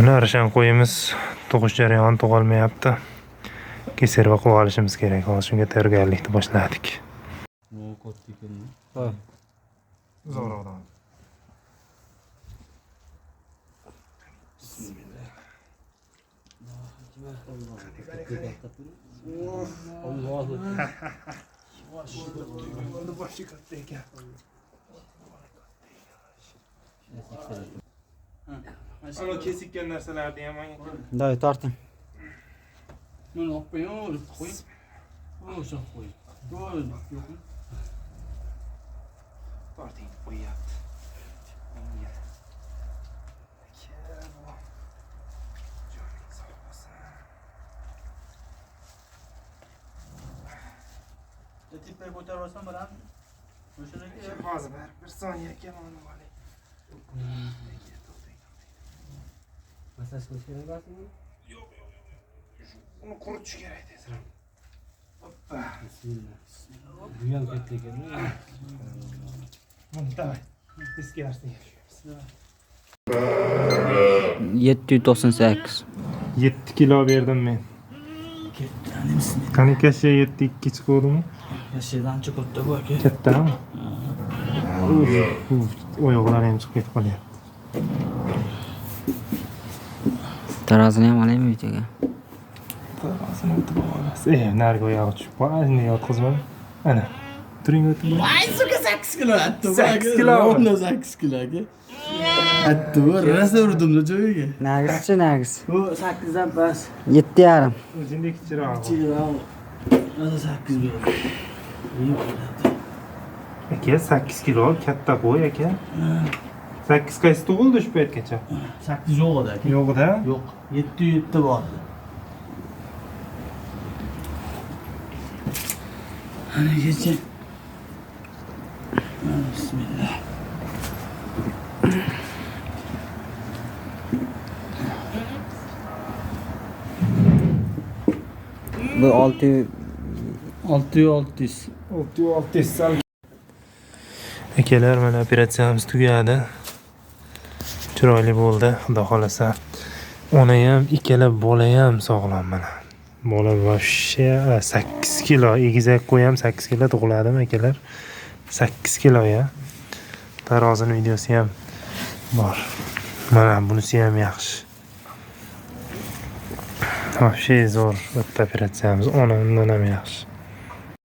Mana Arshan qo'yimiz tug'ish jarayoni tug'ilmayapti. Keser va qo'yib olishimiz kerak. Hozir shunga tayyorgarlikni boshladik. Ha. Zo'roqdan. Boshi katta ekan. Ana kesikkan narsalarni ham Day torting. Bunu olib qo'y. O'sha qo'y. Yo'q. torting qo'yapti. Tepaga ko'tarib olsam bilan o'shaniki Hozir bir soniya ekan uni olay. Masaj qilish kerakmi? Yo'q. Uni quritish kerak tezroq. Hoppa. Bismillah. Bu ham katta ekan. Davay. Teskarisiga. 798. 7 kilo berdim men. Qani kasha 7 chiqdimi? Yashidan ancha katta bu aka. Kattami? Oyoqlari ham chiqib ketib qolyapti. Tarozini ham olaymi videoga? Tarozini o'tib olasiz. Narigi oyog'i tushib qoldi, yotqizmadi. Ana. Turing o'tib. Ay, suka 8 kilo atdi. 8 kilo. Rovno 8 kilo aka. Atdi, rosa urdim-da joyiga. Nargis-chi, nargis. Bu 8 dan pas. 7,5. O'zingdek kichikroq. Rosa 8 berdi. Aka 8 kilo katta qo'y aka. 8 qaysi tug'ildi shu paytgacha? 8 yo'q edi aka. Yo'q-da. Yo'q, 7 bor edi. Ana kecha. Bismillah. Bu 600. 600. Akalar, mana operatsiyamiz tugadi. Chiroyli bo'ldi, xudo xolasa. Ona ham, ikkala bola ham sog'lom mana. Bola voshsha 8 kilo, egizak qo'y ham 8 kilo tug'iladimi akalar? 8 kilo ya. Tarozini videosi ham bor. Mana bunisi ham yaxshi. Voshsha zo'r o'tdi operatsiyamiz. Ona undan ham yaxshi.